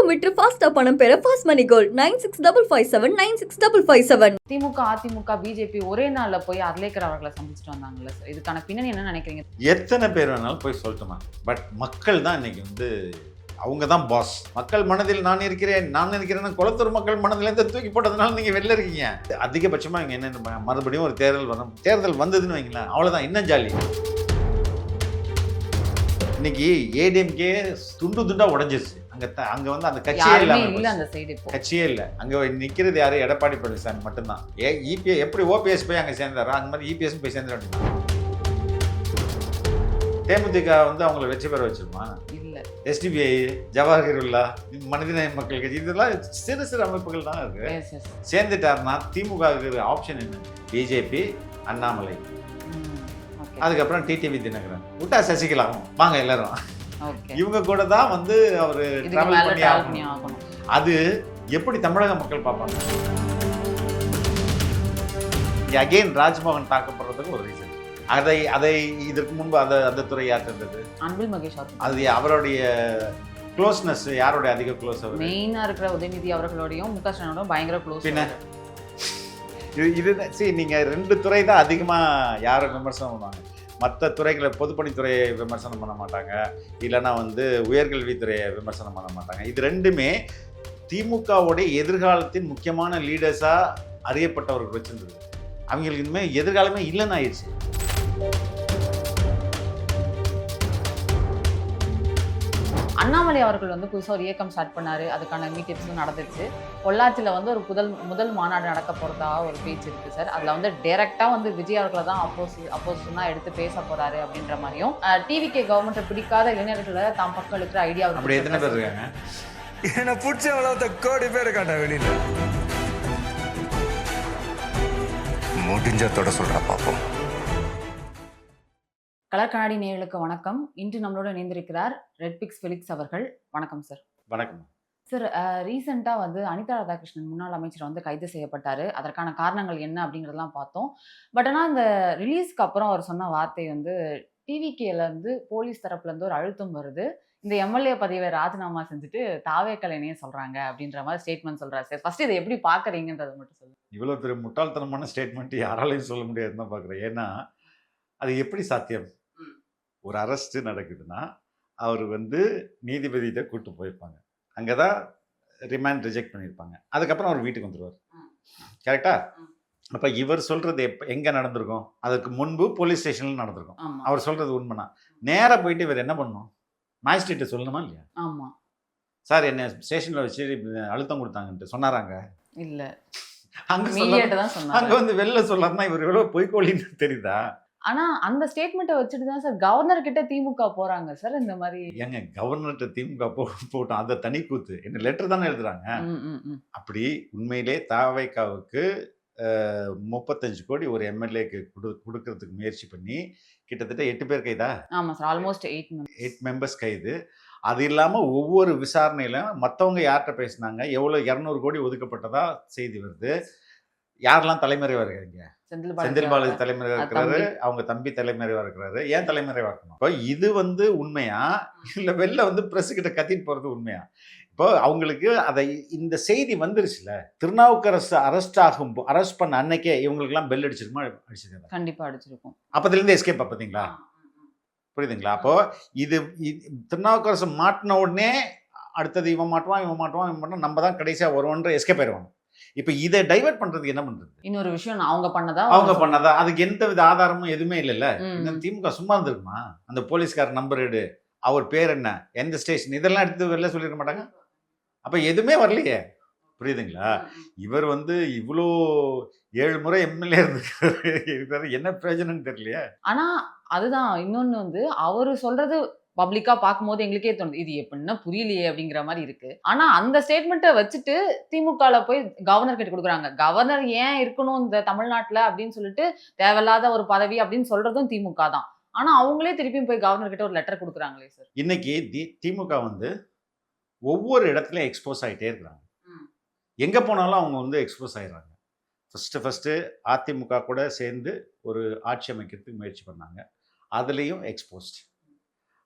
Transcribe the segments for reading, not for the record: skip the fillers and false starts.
விட்டு ஃபாஸ்டா பணம் பெற ஃபாஸ்ட் மணி கோல்ட் 9655796557. திமுக, அதிமுக, பிஜேபி ஒரே நாள்ல போய் அர்லேக்கர் அவர்களை சந்திச்சுட்டு வந்தாங்கல்ல சார். இதுக்கான பின்னணி என்ன நினைக்கிறீங்க? எத்தனை பேர் வேணாலும் போய் சொல்லட்டுமா, பட் மக்கள் தான் இன்னைக்கு அவங்க தான் பாஸ். மக்கள் மனதில் நான் இருக்கிறேன் குளத்தூர் மக்கள் மனதிலேருந்து தூக்கி போட்டதுனால நீங்கள் வெளில இருக்கீங்க. அதிகபட்சமாக இங்கே என்ன மறுபடியும் ஒரு தேர்தல் வந்ததுன்னு வைங்களேன், அவ்வளோதான், இன்னும் ஜாலி. இன்னைக்கு ஏடிஎம்கே துண்டா உடஞ்சிருச்சு. அங்க அந்த கட்சியே இல்ல, அந்த சைடு கட்சியே இல்லை. அங்க நிக்கிறது யாரு? எடப்பாடி பழனிசாமி மட்டும்தான். எப்படி ஓபிஎஸ் போய் அங்க சேர்ந்தாரோ அந்த மாதிரி இபிஎஸ் போய் சேர்ந்துட வேண்டியது. தேமுதிக அவங்களை வெற்றி பெற வச்சிருமா? இல்ல. எஸ்டிபிஐ, ஜவஹர்லால், மனிதநேய மக்கள் கட்சி, இதெல்லாம் சிறு சிறு அமைப்புகள் தான் இருக்கு. சேர்ந்துட்டாருன்னா திமுக ஆப்ஷன் என்ன? பிஜேபி, அண்ணாமலை, அதுக்கப்புறம் டிடிவி தினகரன், விட்டா சசிகலா, வாங்க எல்லாரும். இவங்க கூட தான் அவரு டிராவல் பண்ணி ஆகணும். அது எப்படி தமிழக மக்கள் பார்ப்பாங்க? அகைன் ராஜ்மோகன் தாக்கப்படுறதுக்கு ஒரு ரீசன். அதை இதற்கு முன்பு அந்த துறை யார் இருந்தது? அன்பில் மகேஷ். அது அவருடைய க்ளோஸ்னஸ், யாரோட அதிக க்ளோஸ்? அவர் மெயினா இருக்கிற உதயநிதி அவர்களோடையும் முக ஸ்டாலினோட பயங்கர க்ளோஸ். பின்ன இது நீங்க ரெண்டு துறை தான் அதிகமா யாரும் விமர்சனம் பண்ணுவாங்க. மற்ற துறைகளை, பொதுப்பணித்துறையை விமர்சனம் பண்ண மாட்டாங்க, இல்லைன்னா உயர்கல்வித்துறையை விமர்சனம் பண்ண மாட்டாங்க. இது ரெண்டுமே திமுகவுடைய எதிர்காலத்தின் முக்கியமான லீடர்ஸாக அறியப்பட்டவர்கள் வச்சிருந்தது. அவங்களுக்கு இனிமேல் எதிர்காலமே இல்லைன்னு ஆயிடுச்சு. அண்ணாமலை அவர்கள் புதுசாக ஒரு இயக்கம் ஸ்டார்ட் பண்ணாரு. அதுக்கான மீட்டிங்ஸும் நடந்துருச்சு. பொள்ளாச்சியில் ஒரு முதல் மாநாடு நடக்க போகிறதா ஒரு பேச்சு இருக்குது சார். அதில் டைரெக்டாக விஜய் அவர்களை தான் அப்போசிஷனாக எடுத்து பேச போகிறாரு அப்படின்ற மாதிரியும், டிவிகே கவர்மெண்ட்டை பிடிக்காத இளைஞர்களை தாம் பக்கம் இருக்கிற ஐடியா. அப்படி எத்தனை பேர் இருக்காங்க? என்ன பிடிச்ச கோடி பேர் காட்ட வெளியில் முடிஞ்சதோட சொல்கிறா பார்ப்போம். கலர் கண்ணாடி நேயர்களுக்கு வணக்கம். இன்று நம்மளோட இணைந்திருக்கிறார் ரெட்பிக்ஸ் ஃபெலிக்ஸ் அவர்கள். வணக்கம் சார். வணக்கம் சார். ரீசெண்டாக அனிதா ராதாகிருஷ்ணன் முன்னாள் அமைச்சர் கைது செய்யப்பட்டார். அதற்கான காரணங்கள் என்ன அப்படிங்கிறதெல்லாம் பார்த்தோம். பட் ஆனால் அந்த ரிலீஸ்க்கு அப்புறம் அவர் சொன்ன வார்த்தை டிவிகேலேருந்து போலீஸ் தரப்புலேருந்து ஒரு அழுத்தம் வருது, இந்த எம்எல்ஏ பதவியை ராஜினாமா செஞ்சுட்டு தாவேக்கலைனே சொல்கிறாங்க அப்படின்ற மாதிரி ஸ்டேட்மெண்ட் சொல்கிறார் சார். ஃபர்ஸ்ட் இதை எப்படி பார்க்குறீங்கன்றதை மட்டும் சொல்லுங்கள். இவ்வளோ பெரிய முட்டாள்தனமான ஸ்டேட்மெண்ட் யாராலையும் சொல்ல முடியாதுன்னு தான் பார்க்குறேன். ஏன்னா அது எப்படி சாத்தியம்? ஒரு அரெஸ்ட் நடக்குதுன்னா அவர் நீதிபதியிட்ட கூட்டு போயிருப்பாங்க, அங்கே தான் ரிமாண்ட் ரிஜெக்ட் பண்ணியிருப்பாங்க, அதுக்கப்புறம் அவர் வீட்டுக்கு வந்துடுவார். கரெக்டா? அப்போ இவர் சொல்கிறது எங்கே நடந்திருக்கும்? அதுக்கு முன்பு போலீஸ் ஸ்டேஷனில் நடந்திருக்கும். அவர் சொல்கிறது உண்மைனா நேராக போயிட்டு இவர் என்ன பண்ணணும்? மேஜிஸ்ட்ரேட்டை சொல்லணுமா இல்லையா? ஆமாம் சார், என்ன ஸ்டேஷனில் வச்சு அழுத்தம் கொடுத்தாங்கன்ட்டு சொன்னாராங்க? இல்லை, அங்கே வெளில சொல்லாருன்னா இவர் எவ்வளோ பொய்க்கோழின்னு தெரியுதா? ஆனா அந்த ஸ்டேட்மெண்ட்டை வச்சுட்டு தான் சார் கவர்னர் கிட்ட திமுக போறாங்க சார். இந்த மாதிரி ஏங்க கவர்னர்கிட்ட திமுக போட்டோம், அதை தனி கூத்து. என்ன லெட்டர் தானே எழுதுறாங்க. அப்படி உண்மையிலே தாவேக்காவுக்கு 35 கோடி ஒரு எம்எல்ஏக்கு கொடுக்கறதுக்கு முயற்சி பண்ணி கிட்டத்தட்ட 8 பேர் கைதா? ஆமா சார், ஆல்மோஸ்ட் 8 மெம்பர்ஸ் கைது. அது இல்லாமல் ஒவ்வொரு விசாரணையிலும் மற்றவங்க யார்கிட்ட பேசினாங்க, எவ்வளோ 200 கோடி ஒதுக்கப்பட்டதா செய்தி வருது. யாரெல்லாம் தலைமறைவாக இருக்காங்க? செந்தில் பாலாஜி தலைமறைவா இருக்கிறாரு, அவங்க தம்பி தலைமறைவா இருக்கிறாரு. ஏன் தலைமறைவா இருக்கணும்? இப்போ இது உண்மையா இல்லை வெளில பிரஸ் கிட்ட கத்திட்டு போறது உண்மையா? இப்போ அவங்களுக்கு இந்த செய்தி வந்துருச்சுல, திருநாவுக்கரசு அரெஸ்ட் பண்ண அன்னைக்கே இவங்களுக்குலாம் பெல் அடிச்சிருக்குமா? அடிச்சிருக்காங்க, கண்டிப்பா அடிச்சிருக்கும். அப்போதுலேருந்து எஸ்கேப் பார்த்தீங்களா? புரியுதுங்களா? அப்போ இது திருநாவுக்கரசு மாட்டின உடனே அடுத்தது இவன் மாட்டுவான், நம்ம தான் கடைசியாக வருவோன்ற எஸ்கேப் ஆயிடுவாங்க. இப்போ இதை டைவர்ட் பண்றதுக்கு என்ன பண்றது? இன்னொரு விஷயம், அவங்க பண்ணதா அதுக்கு எந்த வித ஆதாரமும் எதுவுமே இல்லைல்ல. திமுக சும்மா இருந்திருக்குமா? அந்த போலீஸ்கார நம்பர் எடு, அவர் பேர் என்ன, எந்த ஸ்டேஷன், இதெல்லாம் எடுத்து வெளில சொல்லிருக்க மாட்டாங்க. அப்ப எதுவுமே வரலையே. புரியுதுங்களா? இவர் இவ்வளோ 7 முறை எம்எல்ஏ இருக்காரு, என்ன பிரயோஜனம்னு தெரியலையே. ஆனா அதுதான் இன்னொன்னு அவரு சொல்றது பப்ளிக்கா பார்க்கும்போது எங்களுக்கே தோணுது, இது எப்படின்னா புரியலையே அப்படிங்கிற மாதிரி இருக்கு. ஆனா அந்த ஸ்டேட்மெண்ட்டை வச்சுட்டு திமுகல போய் கவர்னர் கிட்ட கொடுக்குறாங்க. கவர்னர் ஏன் இருக்கணும் இந்த தமிழ்நாட்டுல அப்படின்னு சொல்லிட்டு, தேவையில்லாத ஒரு பதவி அப்படின்னு சொல்றதும் திமுக தான். ஆனா அவங்களே திருப்பியும் போய் கவர்னர் கிட்ட ஒரு லெட்டர் கொடுக்குறாங்களே சார். இன்னைக்கு திமுக ஒவ்வொரு இடத்துலயும் எக்ஸ்போஸ் ஆகிட்டே இருக்கிறாங்க. எங்க போனாலும் அவங்க எக்ஸ்போஸ் ஆயிடுறாங்க. ஃபர்ஸ்ட் அதிமுக கூட சேர்ந்து ஒரு ஆட்சி அமைக்கிறதுக்கு முயற்சி பண்ணாங்க, அதுலேயும் எக்ஸ்போஸ்ட்.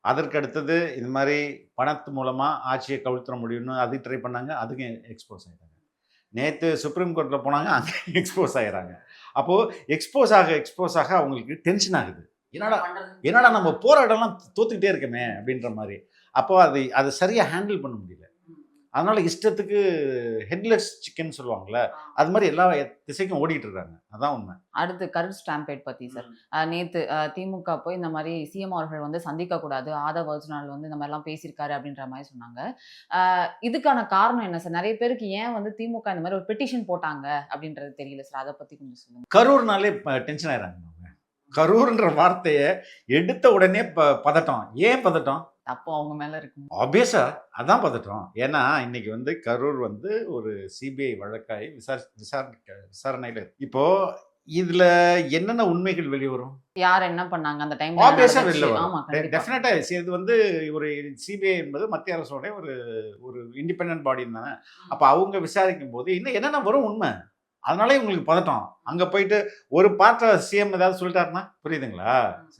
அதற்கு அடுத்தது இது மாதிரி பணத்து மூலமாக ஆட்சியை கவிழ்த்துற முடியும்னு அது ட்ரை பண்ணாங்க, அதுக்கு எக்ஸ்போஸ் ஆகிட்டாங்க. நேற்று சுப்ரீம் கோர்ட்டில் போனாங்க, அங்கே எக்ஸ்போஸ் ஆகிறாங்க. அப்போது எக்ஸ்போஸ் ஆக அவங்களுக்கு டென்ஷன் ஆகுது. என்னடா நம்ம போராட்டம்லாம் தோத்துக்கிட்டே இருக்கமே அப்படின்ற மாதிரி. அப்போ அது சரியாக ஹேண்டில் பண்ண முடியல. அதனால இஷ்டத்துக்கு ஹெட்லெஸ் சிக்கன் சொல்லுவாங்கல்ல, அது மாதிரி எல்லா திசைக்கும் ஓடிட்டு இருக்காங்க. அதான் உண்மை. அடுத்து கரூர் ஸ்டாம்பேட் பத்தி சார், நேத்து திமுக போய் இந்த மாதிரி சிஎம் அவர்கள் வந்து சந்திக்க கூடாது, ஆதவ் அர்ஜுனால் வந்து இந்த மாதிரிலாம் பேசியிருக்காரு அப்படின்ற மாதிரி சொன்னாங்க. இதுக்கான காரணம் என்ன சார்? நிறைய பேருக்கு ஏன் வந்து திமுக இந்த மாதிரி ஒரு பெட்டிஷன் போட்டாங்க அப்படின்றது தெரியல சார். அதை பத்தி கொஞ்சம் சொல்லுங்க. கரூர்னாலே டென்ஷன் ஆயிடுறாங்க. கரூர்ன்ற வார்த்தையை எடுத்த உடனே பதட்டம். ஏன் பதட்டம்? அப்போ அவங்க மேல இருக்கு. ஆப்வியஸா அதான் பதட்டம். ஏன்னா இன்னைக்கு வந்து கரூர் வந்து ஒரு சிபிஐ வழக்காய் விசாரணையில இப்போ இதுல என்னென்ன உண்மைகள் வெளிவரும், யார் என்ன பண்ணாங்க அந்த டைம்ல, ஆப்வியஸா வெளில வரும். ஆமா டெஃபினட்டா இது வந்து ஒரு சிபிஐ என்பது மத்திய அரசோட ஒரு இண்டிபெண்டன்ட் பாடி தானே. அப்ப அவங்க விசாரிக்கும் போது இன்னும் என்னென்ன வரும் உண்மை. அதனாலே உங்களுக்கு பதட்டம். அங்க போயிட்டு ஒரு பார்ட்ட சிஎம் ஏதாவது சொல்லிட்டாருன்னா புரியுதுங்களா?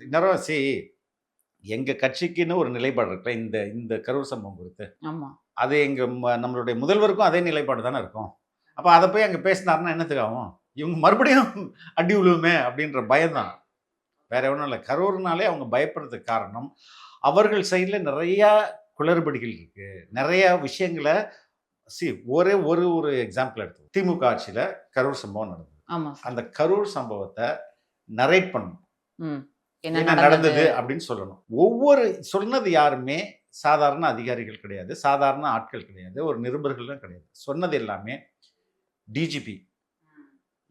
இன்னொரு எங்க கட்சிக்குன்னு ஒரு நிலைப்பாடு இருக்குல்ல, இந்த கரூர் சம்பவம் குறித்து. ஆமா, அது எங்க நம்மளுடைய முதல்வருக்கும் அதே நிலைப்பாடு தானே இருக்கும். அப்ப அதை போய் அங்க பேசினாருன்னா என்னத்துக்கு ஆகும்? இவங்க மறுபடியும் அடி விழுவுமே அப்படின்ற பயம்தான், வேற ஒன்றும் இல்லை. கரூர்னாலே அவங்க பயப்படுறதுக்கு காரணம் அவர்கள் சைடில் நிறைய குளறுபடிகள் இருக்கு, நிறைய விஷயங்களை. ஒரே ஒரு எக்ஸாம்பிள் எடுத்து, திமுக ஆட்சியில கரூர் சம்பவம் நடந்தது. அந்த கரூர் சம்பவத்தை நரேட் பண்ணணும், என்ன நடந்தது அப்படின்னு சொல்லணும். ஒவ்வொரு சொன்னது யாருமே சாதாரண அதிகாரிகள் கிடையாது, சாதாரண ஆட்கள் கிடையாது, ஒரு நிருபர்களும் கிடையாது. சொன்னது எல்லாமே டிஜிபி,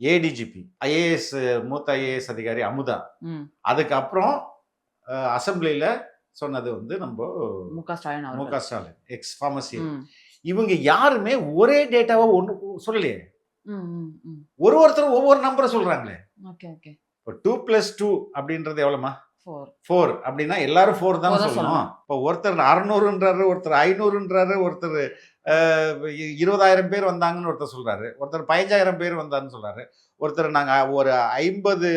ஏடிஜிபி, ஐஏஎஸ், மூத்த ஐஏஎஸ் அதிகாரி அமுதா. அதுக்கப்புறம் அசம்பிளியில சொன்னது வந்து நம்ம முக ஸ்டாலின், எக்ஸ் ஃபார்மசி. இவங்க யாருமே ஒரே டேட்டாவை ஒன்று சொல்லலையே, ஒருத்தரும் ஒவ்வொரு நம்பரை சொல்றாங்களே. இப்போ 2+2 அப்படின்றது எவ்வளோமா? 4 அப்படின்னா எல்லாரும் 4 தானே சொல்லணும். இப்போ ஒருத்தர் 600ன்றாரு, ஒருத்தர் 500ன்றாரு, ஒருத்தர் 20,000 பேர் வந்தாங்கன்னு ஒருத்தர் சொல்றாரு, ஒருத்தர் 15,000 பேர் வந்தாருன்னு சொல்றாரு, ஒருத்தர் நாங்கள் ஒரு 50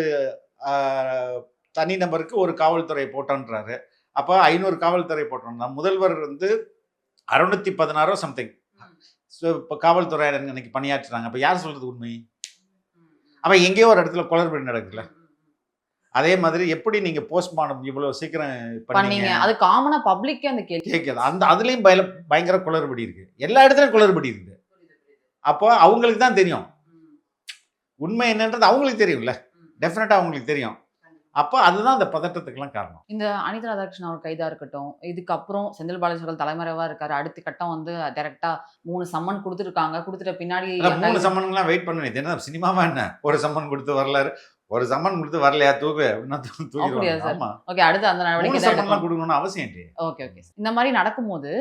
தனி நபருக்கு ஒரு காவல்துறை போட்டோன்றாரு. அப்போ 500 காவல்துறை போட்டோம்னா முதல்வர் வந்து 616 சம்திங் இப்போ காவல்துறை இன்னைக்கு பணியாற்றுறாங்க. அப்போ யார் சொல்றது உண்மை? அப்போ எங்கேயோ ஒரு இடத்துல குளறுபடி நடக்குதுல்ல. அதே மாதிரி எப்படி நீங்க போஸ்ட்மார்டம் இவ்வளவு சீக்கிரம் பண்ணீங்க? அது காமனா பப்ளிக்கே அந்த கேள்வி கேட்குது. அதுலயும் பயங்கர குளறுபடி இருக்கு, எல்லா இடத்துலயும் குளறுபடி இருக்குது. அப்போ அவங்களுக்கு தான் தெரியும் உண்மை என்னன்றது, அவங்களுக்கு தெரியும்ல, டெஃபினட்டா அவங்களுக்கு தெரியும். அப்போ அதுதான் அந்த பதட்டத்துக்கெல்லாம் காரணம். இந்த அனிதா ராதாகிருஷ்ணன் அவர் கைதா இருக்கட்டும், இதுக்கப்புறம் செந்தில் பாலாஜி அவர்கள் தலைமறைவா இருக்காரு. அடுத்த கட்டம் வந்து டைரக்டா 3 சம்மன் கொடுத்துருக்காங்க. கொடுத்துட்ட பின்னாடி 3 சம்மன்லாம் வெயிட் பண்ண வேண்டியது. என்ன சினிமாவா என்ன? ஒரு சம்மன் கொடுத்து வரலாறு, ஒரு சம்மன் கொடுத்து வரலையா தூக்கு அப்படின்னா தூக்கிடுவாங்க. ஓகே, அடுத்து அந்த நடவடிக்கை சம்மன்லாம் கொடுக்கணும்னு அவசியம் இல்லை. ஓகே. இந்த மாதிரி நடக்கும்போது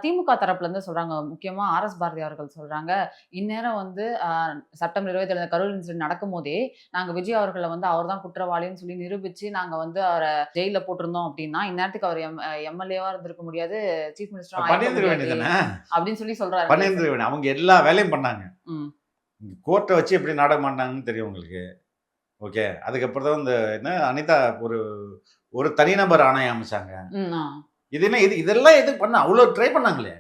திமுக தரப்புல இருந்து சொல்றாங்க, முக்கியமா RS பாரதி அவர்கள் சொல்றாங்க, இந்நேரம் வந்து செப்டம்பர் 27 கரூர் இன்சிடென்ட் நடக்கும் போதே நாங்க விஜய் அவர்களை வந்து அவர் தான் குற்றவாளின்னு சொல்லி நிரூபிச்சு நாங்க வந்து அவரை ஜெயில போட்டிருந்தோம் அப்படின்னா இந்நேரத்துக்கு அவர் எம்எல்ஏவா இருந்திருக்க முடியாது, சீஃப் மினிஸ்டர் அப்படின்னு சொல்லி சொல்றாரு. பண்ணியிருந்திருக்க வேண்டிய அவங்க எல்லா வேலையும் பண்ணாங்க. கோர்ட்டை வச்சு எப்படி நாடகம் பண்ணாங்கன்னு தெரியும் உங்களுக்கு. ஓகே, அதுக்கப்புறம் தான் இந்த என்ன அனிதா ஒரு தனிநபர் ஆணையம் அமைச்சாங்க. இதெல்லாம் எது பண்ண அவ்வளோ ட்ரை பண்ணாங்களே.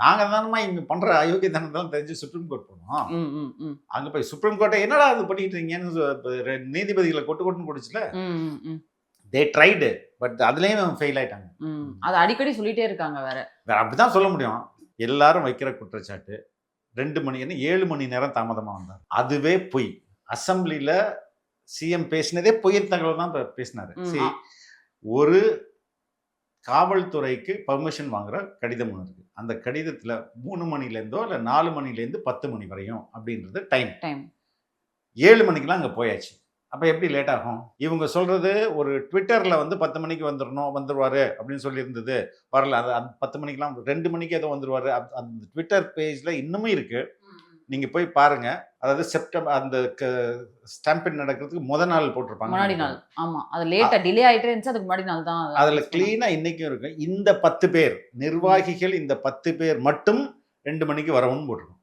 நாங்க தானமா இங்க பண்ற அயோக்கியத்தனம் தெரிஞ்சு சுப்ரீம் கோர்ட் போனோம். அங்க போய் சுப்ரீம் கோர்ட்டை என்னடா அது பண்ணிட்டு இருக்கீங்கன்னு நீதிபதிகளை கொட்டுன்னு கொடுச்சுல. தே ட்ரைடு, பட் அதுலயும் ஃபெயில் ஆயிட்டாங்க. அது அடிக்கடி சொல்லிட்டே இருக்காங்க. வேற அப்படிதான் சொல்ல முடியும். எல்லாரும் வைக்கிற குற்றச்சாட்டு 2 மணி 7 மணி நேரம் தாமதமா வந்தார். அதுவே பொய். அசம்பிளியில சிஎம் பேசினதே பொய்யின் தகவல் தான் பேசினாரு. ஒரு காவல்துறைக்கு பர்மிஷன் வாங்குற கடிதம் ஒன்று இருக்கு. அந்த கடிதத்துல 3 மணிலேருந்தோ இல்லை 4 மணிலேருந்து 10 மணி வரையும் அப்படின்றது டைம். 7 மணிக்கெல்லாம் அங்கே போயாச்சு. அப்போ எப்படி லேட் ஆகும்? இவங்க சொல்றது ஒரு ட்விட்டரில் வந்து 10 மணிக்கு வந்துருவாரு அப்படின்னு சொல்லியிருந்தது, வரல. அது 10 மணிக்கெல்லாம் 2 மணிக்கு ஏதோ வந்துருவாரு. அந்த ட்விட்டர் பேஜில் இன்னமும் இருக்கு, நீங்கள் போய் பாருங்க. அதாவது செப்டம்பர் அந்த ஸ்டாம்பிங் நடக்கிறதுக்கு முதல் நாள் போட்டிருப்பாங்க, முன்னாடி நாள். ஆமா, அது லேட்டா டிலே ஆயிட்டே இருந்துச்சு, அதுக்கு முன்னாடி நாள் தான். அதுல கிளீனா இன்னைக்கும் இருக்கு. இந்த 10 பேர் நிர்வாகிகள், இந்த 10 பேர் மட்டும் 2 மணிக்கு வரவும்னு போட்டிருக்கோம்.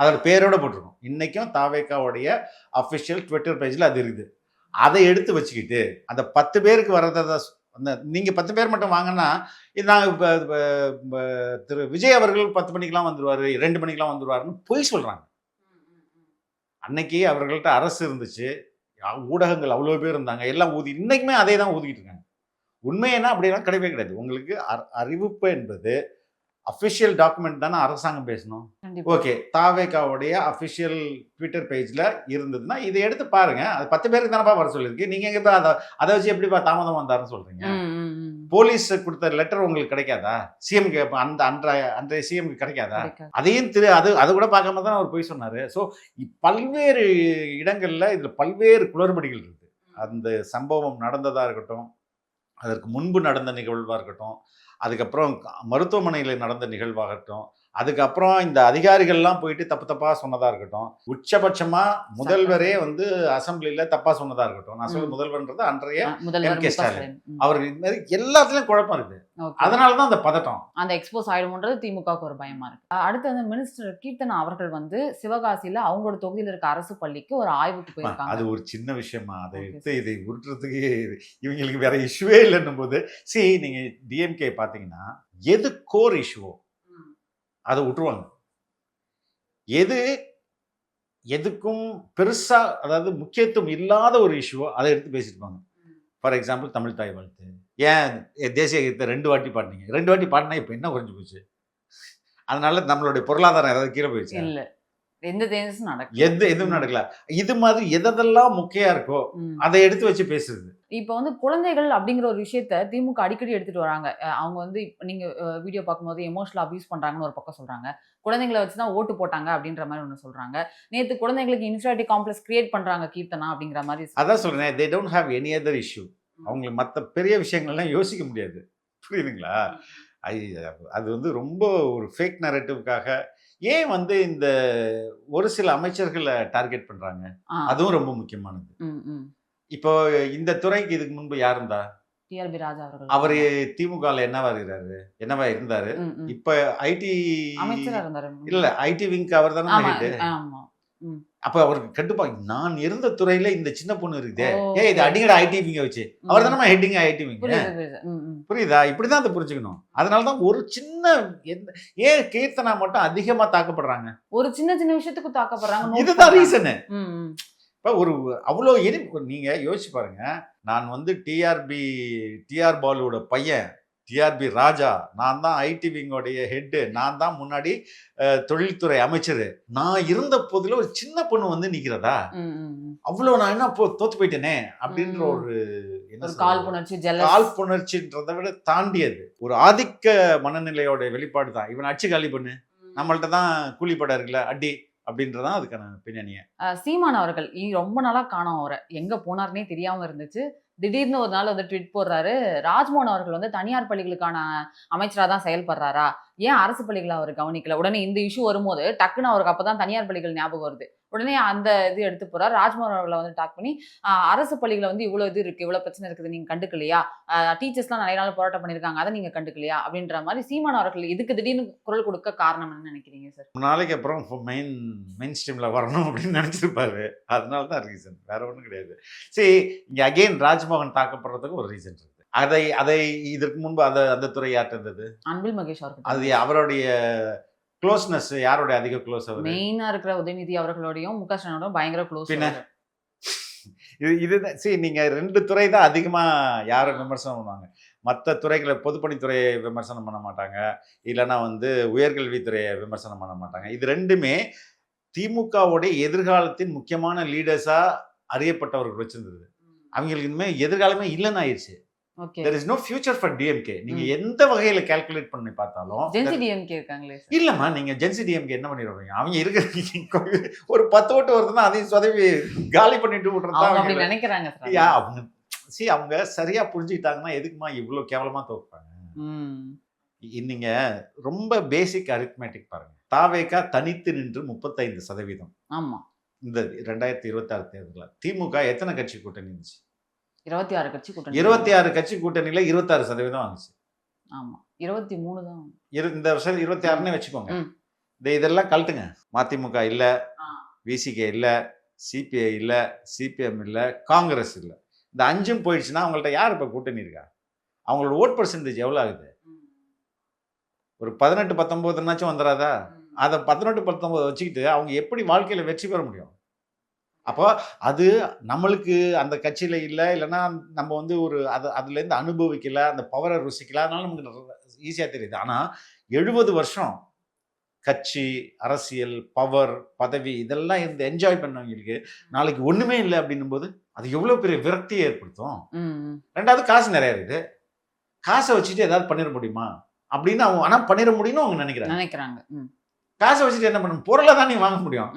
அதோட பேரோட போட்டிருக்கோம். இன்னைக்கும் தாவேக்காவுடைய அஃபிஷியல் ட்விட்டர் பேஜ்ல அது இருக்குது. அதை எடுத்து வச்சுக்கிட்டு அந்த 10 பேருக்கு வர்றதை அந்த நீங்கள் 10 பேர் மட்டும் வாங்கன்னா நான் இப்போ திரு விஜய் அவர்கள் 10 மணிக்கெலாம் வந்துடுவார், 2 மணிக்கெலாம் வந்துடுவாருன்னு பொய் சொல்கிறாங்க. அன்னைக்கு அவர்கள்ட்ட அரசு இருந்துச்சு, ஊடகங்கள் அவ்வளோ பேர் இருந்தாங்க, எல்லாம் இன்னைக்குமே அதே தான் ஊதிக்கிட்டு இருக்காங்க. உண்மை என்ன அப்படிலாம் கிடையவே கிடையாது. உங்களுக்கு அறிவிப்பு என்பது அஃபிஷியல் டாக்குமெண்ட் தானே அரசாங்கம் பேசணும். ஓகே, தாவேகாவுடைய அஃபிஷியல் ட்விட்டர் பேஜில் இருந்ததுன்னா இதை எடுத்து பாருங்க. அது 10 பேருக்கு தானப்பா வர சொல்லியிருக்கு. நீங்கள் எங்கே போய் அதை வச்சு எப்படிப்பா தாமதம் வந்தாருன்னு சொல்கிறீங்க? போலீஸ் கொடுத்த லெட்டர் உங்களுக்கு கிடைக்காதா? சிஎம்க்கு அன்றைய சிஎம்க்கு கிடைக்காதா? அதையும் அது கூட பார்க்காம தான் அவர் போய் சொன்னார். ஸோ பல்வேறு இடங்களில் இதில் பல்வேறு குளறுபடிகள் இருக்குது. அந்த சம்பவம் நடந்ததாக இருக்கட்டும், அதற்கு முன்பு நடந்த நிகழ்வாக இருக்கட்டும், அதுக்கப்புறம் மருத்துவமனையில் நடந்த நிகழ்வாகட்டும், அதுக்கப்புறம் இந்த அதிகாரிகள்லாம் போயிட்டு தப்பாக சொன்னதாக இருக்கட்டும், உச்சபட்சமாக முதல்வரே வந்து அசம்பிளியில் தப்பாக சொன்னதாக இருக்கட்டும். நான் சொல்ல முதல்வர்ன்றது அன்றைய எம்.கே. ஸ்டாலின். அவர் இது மாதிரி எல்லாத்துலேயும் குழப்பம் இருக்குது. அதனால தான் அந்த பதட்டம். அந்த எக்ஸ்போஸ் ஆயிடும்ன்றது திமுகவுக்கு ஒரு பயமா இருக்கு. அடுத்து வந்து மினிஸ்டர் கீர்த்தனா அவர்கள் வந்து சிவகாசியில் அவங்களோட தொகுதியில் இருக்க அரசு பள்ளிக்கு ஒரு ஆய்வுக்கு போயிருக்காங்க. அது ஒரு சின்ன விஷயமா, அதை எடுத்து இதை உருட்டுறதுக்கு இவங்களுக்கு வேற இஷ்யூவே இல்லைன்னும் போது, நீங்க டிஎம்கே பார்த்தீங்கன்னா எது கோர் இஷ்யூவோ அதை விட்டுருவாங்க. எதுக்கும் பெருசா, அதாவது முக்கியத்துவம் இல்லாத ஒரு இஷ்யூவோ அதை எடுத்து பேசிருப்பாங்க. ஃபார் எக்ஸாம்பிள் தமிழ் தாய் வாழ்த்து. ஏன் தேசிய கீதத்தை 2 வாட்டி பாடினீங்க? 2 வாட்டி பாடினா இப்போ என்ன குறைஞ்சு போச்சு? அதனால நம்மளுடைய பொருளாதாரம் ஏதாவது கீழே போயிடுச்சு? இல்லை, எந்த தேசமும் நடக்கல, எதுவும் நடக்கல. இது மாதிரி எதெல்லாம் முக்கியம் இருக்கோ அதை எடுத்து வச்சு பேசுறது. இப்போ வந்து குழந்தைகள் அப்படிங்கிற ஒரு விஷயத்த திமுக அடிக்கடி எடுத்துட்டு வராங்க. அவங்க வந்து நீங்க வீடியோ பார்க்கும்போது எமோஷனல் அபியூஸ் பண்றாங்கன்னு ஒரு பக்கம் சொல்றாங்க. குழந்தைங்களை வச்சுதான் ஓட்டு போட்டாங்க அப்படின்ற மாதிரி ஒன்று சொல்றாங்க. நேற்று குழந்தைங்களுக்கு இன்ஃபீரியாரிட்டி காம்ப்ளெக்ஸ் கிரியேட் பண்றாங்க கீர்த்தனா அப்படிங்கிற மாதிரி. அதான் சொல்றேன், they don't have any other issue. அவங்களுக்கு மற்ற பெரிய விஷயங்கள்லாம் யோசிக்க முடியாது. புரியுதுங்களா? அது வந்து ரொம்ப ஒரு ஃபேக் நரேட்டிவ்காக ஏன் வந்து இந்த ஒரு சில அமைச்சர்களை டார்கெட் பண்றாங்க? அதுவும் ரொம்ப முக்கியமானது. இப்போ இந்த துறைக்கு இதுக்கு முன்பு யார் இருந்தா? டிஆர்பி ராஜா அவர்கள். அவரு திமுகல என்னவா இருந்தாரு? இப்ப ஐடி அமைச்சரா இருந்தாரு. இல்ல, ஐடி விங்க் அவர் தானே ஹெட். அப்ப அவருக்கு கட்டுப்பா, நான் இருந்த துறையில இந்த சின்ன பொண்ணு இருக்குதே, இது அடிங்கடா ஐடி விங்க வச்சு, அவர் தானே ஹெட்டிங் ஐடி விங். புரியுதா? இப்படிதான் அதை புரிஞ்சுக்கணும். அதனாலதான் ஒரு சின்ன ஏன் கீர்த்தனா மட்டும் அதிகமா தாக்கப்படுறாங்க? ஒரு சின்ன சின்ன விஷயத்துக்கு தாக்கப்படுறாங்க. இதுதான் ரீசனு. இப்போ ஒரு அவ்வளோ நீங்க யோசிச்சு பாருங்க. நான் வந்து டிஆர் பாலுவோட பையன், டிஆர்பி ராஜா, நான் தான் ஐடி விங்கோடைய ஹெட்டு, நான் தான் முன்னாடி தொழில்துறை அமைச்சர். நான் இருந்த போதில் ஒரு சின்ன பொண்ணு வந்து நிற்கிறதா? அவ்வளோ நான் என்ன தோத்து போயிட்டேனே அப்படின்ற ஒரு காழ்ப்புணர்ச்சின்றதை விட தாண்டியது ஒரு ஆதிக்க மனநிலையோட வெளிப்பாடு தான். இவன் அச்சு காலி பண்ணு, நம்மள்ட்ட தான் கூலிப்படம் இருக்குல்ல, அடி அப்படின்றதான் அதுக்கான பின்னணிய. சீமான் அவர்கள் ரொம்ப நாளா காணோம், அவரை எங்க போனார்னே தெரியாம இருந்துச்சு. திடீர்னு ஒரு நாள் வந்து ட்வீட் போடுறாரு, ராஜ்மோகன் அவர்கள் வந்து தனியார் பள்ளிகளுக்கான அமைச்சராக தான் செயல்படுறாரா, ஏன் அரசு பள்ளிகளை அவர் கவனிக்கல? உடனே இந்த இஷ்யூ வரும்போது டக்குன்னு அவருக்கு அப்பதான் தனியார் பள்ளிகள் ஞாபகம் வருது. உடனே அந்த இது எடுத்து போறாரு. ராஜ்மோகன் அவர்களை வந்து டாக் பண்ணி, அரசு பள்ளிகளை வந்து இவ்வளவு இது இருக்கு, இவ்வளவு பிரச்சனை இருக்குது, நீங்க கண்டுக்கலையா? டீச்சர்ஸ்லாம் நிறைய நாள் போராட்டம் பண்ணியிருக்காங்க, அதை நீங்க கண்டுக்கலையா? அப்படின்ற மாதிரி சீமான் அவர்கள் இதுக்கு திடீர்னு குரல் கொடுக்க காரணம் என்ன நினைக்கிறீங்க சார்? நாளைக்கு அப்புறம் மெயின் ஸ்ட்ரீம்ல வரணும் அப்படின்னு நினைச்சிருப்பாரு. அதனால தான் ரீசன், வேற ஒன்றும் கிடையாது. சரி, இங்க அகெயின் ராஜ்மோகன் தாக்கப்படுறதுக்கு ஒரு ரீசன் இருக்கு. அதை இதற்கு முன்பு அந்த துறை யார்கிட்ட இருந்தது? அன்பில் மகேஷ் அவர்கள். அது அவருடைய க்ளோஸ்னஸ் யாரோட அதிக க்ளோஸ்? அவர் மெயினா இருக்கிற உதயநிதி அவர்களோடையும் முக ஸ்டாலினோடும் பயங்கர க்ளோஸ். இதுதான். சரி, நீங்க 2 துறை தான் அதிகமா யாரும் விமர்சனம் பண்ணுவாங்க. மற்ற துறைகளை, பொதுப்பணித்துறையை விமர்சனம் பண்ண மாட்டாங்க, இல்லைன்னா வந்து உயர்கல்வித்துறையை விமர்சனம் பண்ண மாட்டாங்க. இது ரெண்டுமே திமுகவுடைய எதிர்காலத்தின் முக்கியமான லீடர்ஸா அறியப்பட்டவர்கள் வச்சிருந்தது. அவங்களுக்கு இனிமேல் எதிர்காலமே இல்லைன்னு ஆயிடுச்சு. There is no future for DMK. நீங்க எந்த வகையில கால்குலேட் பண்ணி பார்த்தாலும் ஜென்சி டிஎம்கே இருக்காங்களே. இல்லம்மா, நீங்க ஜென்சி டிஎம்கே என்ன பண்ணிடுவாங்க? அவங்க இருக்கிற ஒரு 10 ஓட்டு வருதுன்னா அதையும் சொதவி காலி பண்ணிட்டு விட்டுறதா நினைக்கிறாங்க. அவங்க சரியா புரிஞ்சுக்கிட்டாங்கன்னா எதுக்குமா இவ்வளவு கேவலமா தோற்பாங்க? நீங்க ரொம்ப பேசிக் அரித்மெட்டிக் பாருங்க. தாவேகா தனித்து நின்று 35%. ஆமா, இந்த 2026 தேர்தலில் திமுக எத்தனை கட்சி கூட்டணி இருந்துச்சு? 26 கட்சி கூட்டணி. 26 கட்சி கூட்டணியில 26% வாங்குச்சு. ஆமா, 23 தான். இந்த வருஷம் 26ன்னு வச்சுக்கோங்க. இதெல்லாம் கழட்டுங்க. மதிமுக இல்ல, விசிகே இல்ல, சிபிஐ இல்ல, சிபிஎம் இல்ல, காங்கிரஸ் இல்ல. இந்த 5ம் போயிடுச்சுன்னா அவங்கள்ட்ட யார் இப்ப கூட்டணி இருக்கா? அவங்களோட ஓட் பர்சன்டேஜ் எவ்வளோ ஆகுது? ஒரு 18-19 வந்துடாதா? அதை 18-19 வச்சுக்கிட்டு அவங்க எப்படி வாழ்க்கையில் வெற்றி பெற முடியும்? அப்போ அது நம்மளுக்கு அந்த கட்சியில் இல்லை, இல்லைன்னா நம்ம வந்து ஒரு அதுலேருந்து அனுபவிக்கல, அந்த பவரை ருசிக்கல, அதனால நமக்கு ஈஸியாக தெரியுது. ஆனால் 70 வருஷம் கட்சி, அரசியல், பவர், பதவி இதெல்லாம் இருந்து என்ஜாய் பண்ணவங்களுக்கு நாளைக்கு ஒன்றுமே இல்லை அப்படின்னும் போது அது எவ்வளோ பெரிய விரக்தியை ஏற்படுத்தும். ரெண்டாவது காசு நிறையா இருக்குது, காசை வச்சுட்டு ஏதாவது பண்ணிட முடியுமா அப்படின்னு அவங்க, ஆனால் பண்ணிட முடியும்னு அவங்க நினைக்கிறாங்க. காசை வச்சுட்டு என்ன பண்ணணும்? பொருளை தான் நீ வாங்க முடியும்,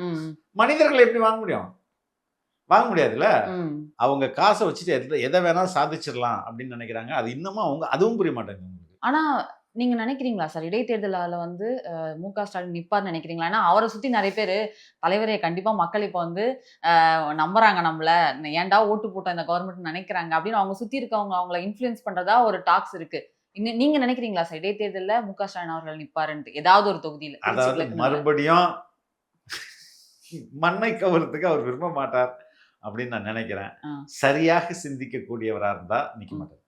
மனிதர்களை எப்படி வாங்க முடியும்? வாங்க முடியாதுல்ல. அவங்க காசை வச்சுட்டு எதை வேணாலும் சாதிச்சிடலாம் அப்படின்னு நினைக்கிறாங்க. அது இன்னமும் அவங்க அதுவும் புரிய மாட்டாங்க. ஆனா நீங்க நினைக்கிறீங்களா சார், இடைத்தேர்தலால வந்து மு.க. ஸ்டாலின் நிப்பார்னு நினைக்கிறீங்களா? ஏன்னா அவரை சுத்தி நிறைய பேர் தலைவரை கண்டிப்பா மக்கள் இப்போ வந்து நம்புறாங்க, நம்மள ஏன்டா ஓட்டு போட்டோம் இந்த கவர்மெண்ட் நினைக்கிறாங்க அப்படின்னு அவங்க சுத்தி இருக்கவங்க அவங்கள இன்ஃப்ளூயன்ஸ் பண்றதா ஒரு டாக்ஸ் இருக்கு. நீங்க நினைக்கிறீங்களா சார் இடைத்தேர்தலில் மு.க. ஸ்டாலின் அவர்கள் நிப்பாருன்ட்டு ஏதாவது ஒரு தொகுதியில்? அதாவது மறுபடியும் மண்ணை கவர்றதுக்கு அவர் விரும்ப மாட்டார் அப்படின்னு நான் நினைக்கிறேன். சரியாக சிந்திக்கக்கூடியவராக இருந்தா நிக்க மாட்டார்.